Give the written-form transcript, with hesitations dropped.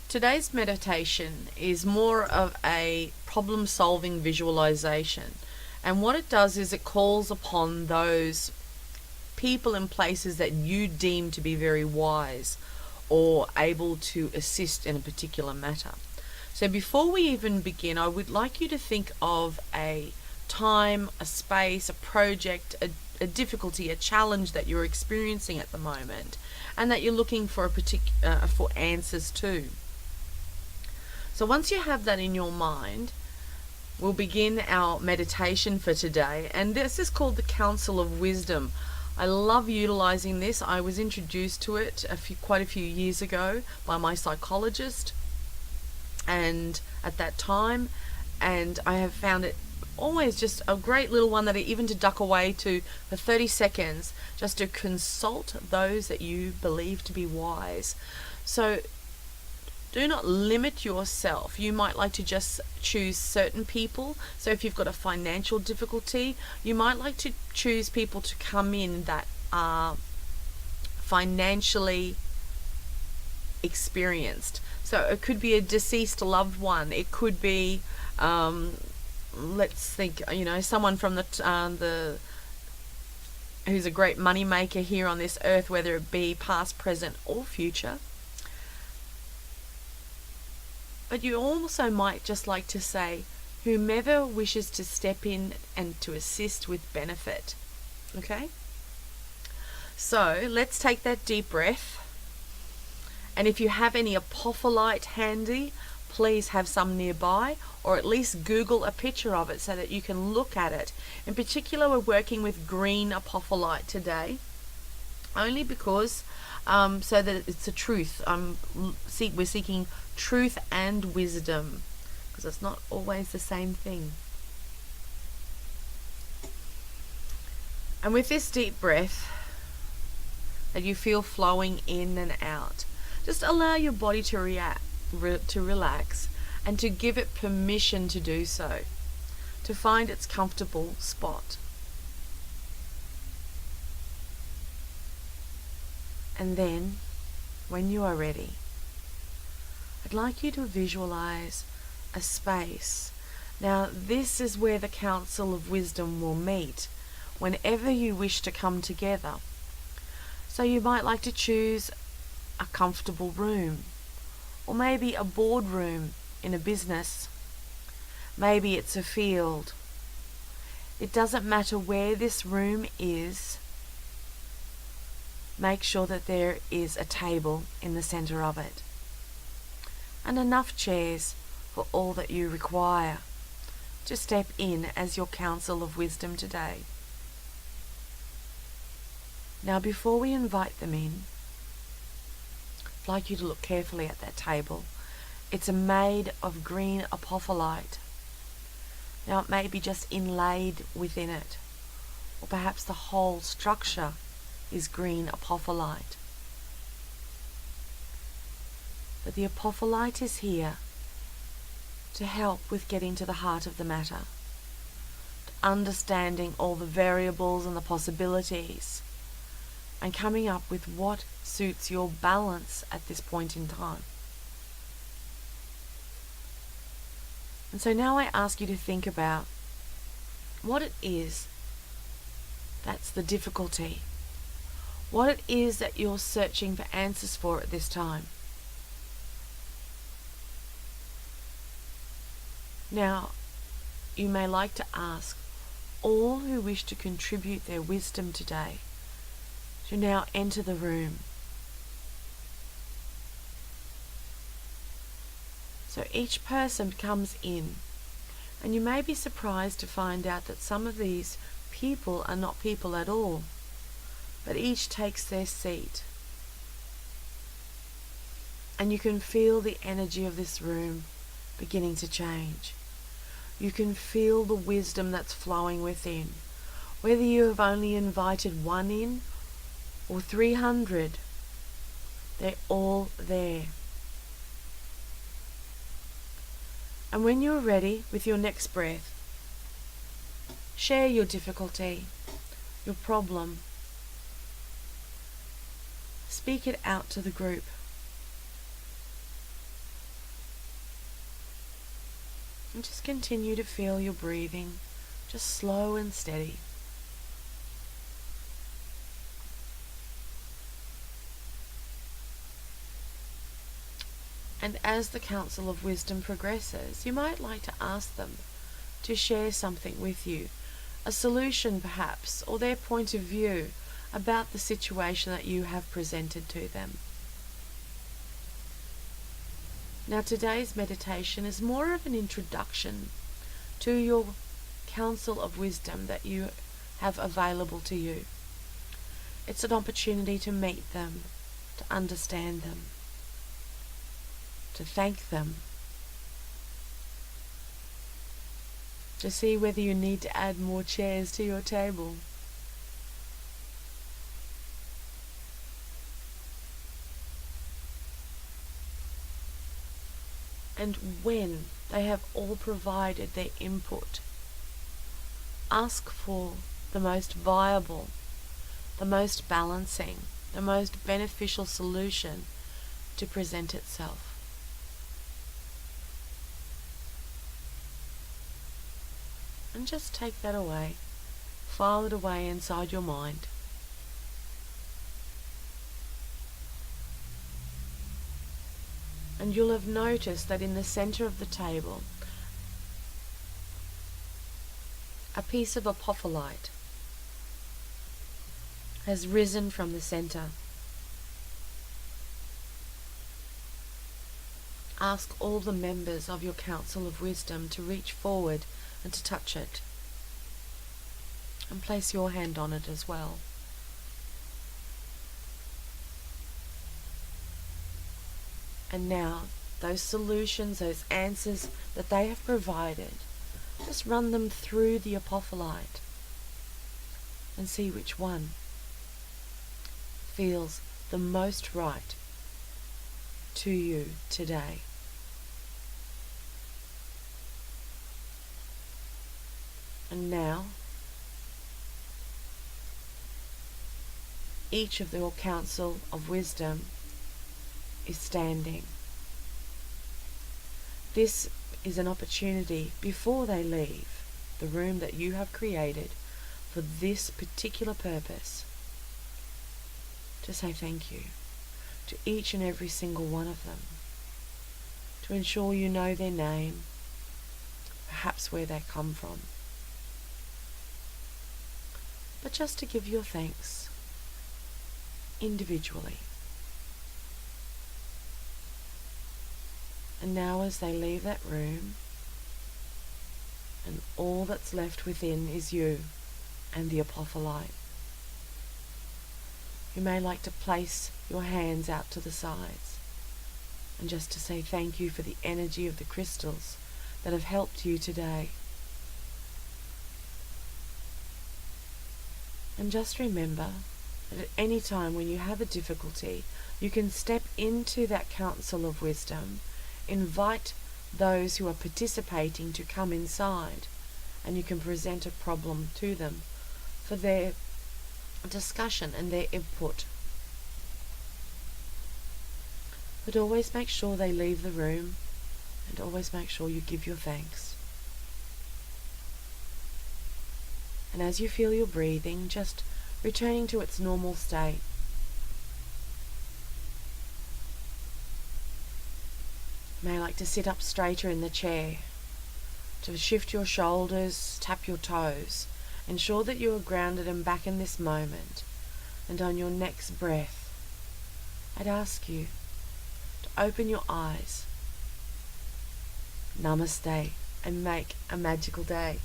Today's meditation is more of a problem-solving visualization, and what it does is it calls upon those people and places that you deem to be very wise or able to assist in a particular matter. So before we even begin, I would like you to think of a time, a space, a project, a difficulty, a challenge that you're experiencing at the moment, and that you're looking for for answers to. So once you have that in your mind, we'll begin our meditation for today, and this is called the Council of Wisdom. I love utilizing this. I was introduced to it quite a few years ago by my psychologist, and at that time, and I have found it always just a great little one that even to duck away to for 30 seconds just to consult those that you believe to be wise. So do not limit yourself. You might like to just choose certain people. So if you've got a financial difficulty, you might like to choose people to come in that are financially experienced. So it could be a deceased loved one. It could be, let's think, someone from the who's a great money maker here on this earth, whether it be past, present, or future. But you also might just like to say, whomever wishes to step in and to assist with benefit. Okay? So let's take that deep breath. And if you have any apophyllite handy, please have some nearby, or at least Google a picture of it so that you can look at it. In particular, we're working with green apophyllite today, only because so that it's a truth. We're seeking truth and wisdom, because it's not always the same thing. And with this deep breath that you feel flowing in and out, just allow your body to relax and to give it permission to do so, to find its comfortable spot. And then, when you are ready, I'd like you to visualize a space. Now, this is where the Council of Wisdom will meet whenever you wish to come together. So you might like to choose a comfortable room, or maybe a boardroom in a business. Maybe it's a field. It doesn't matter where this room is. Make sure that there is a table in the center of it, and enough chairs for all that you require to step in as your Council of Wisdom today. Now, before we invite them in, I'd like you to look carefully at that table. It's made of green apophyllite. Now, it may be just inlaid within it, or perhaps the whole structure is green apophyllite. But the apophyllite is here to help with getting to the heart of the matter, to understanding all the variables and the possibilities, and coming up with what suits your balance at this point in time. And so now I ask you to think about what it is that's the difficulty, what it is that you're searching for answers for at this time. Now, you may like to ask all who wish to contribute their wisdom today to now enter the room. So each person comes in, and you may be surprised to find out that some of these people are not people at all, but each takes their seat. And you can feel the energy of this room beginning to change. You can feel the wisdom that's flowing within. Whether you have only invited one in or 300, they're all there. And when you're ready with your next breath, share your difficulty, your problem. Speak it out to the group. And just continue to feel your breathing, just slow and steady. And as the Council of Wisdom progresses, you might like to ask them to share something with you, a solution perhaps, or their point of view about the situation that you have presented to them. Now today's meditation is more of an introduction to your Council of Wisdom that you have available to you. It's an opportunity to meet them, to understand them, to thank them, to see whether you need to add more chairs to your table. And when they have all provided their input, ask for the most viable, the most balancing, the most beneficial solution to present itself. And just take that away, file it away inside your mind. And you'll have noticed that in the center of the table, a piece of apophyllite has risen from the center. Ask all the members of your Council of Wisdom to reach forward and to touch it. And place your hand on it as well. And now, those solutions, those answers that they have provided, just run them through the apophyllite and see which one feels the most right to you today. And now, each of your Council of Wisdom is standing. This is an opportunity before they leave the room that you have created for this particular purpose to say thank you to each and every single one of them, to ensure you know their name, perhaps where they come from, but just to give your thanks individually. And now as they leave that room, and all that's left within is you and the apophyllite, you may like to place your hands out to the sides and just to say thank you for the energy of the crystals that have helped you today. And just remember that at any time when you have a difficulty, you can step into that Council of Wisdom, invite those who are participating to come inside, and you can present a problem to them for their discussion and their input. But always make sure they leave the room, and always make sure you give your thanks. And as you feel your breathing just returning to its normal state, you may like to sit up straighter in the chair, to shift your shoulders, tap your toes, ensure that you are grounded and back in this moment. And on your next breath, I'd ask you to open your eyes, namaste, and make a magical day.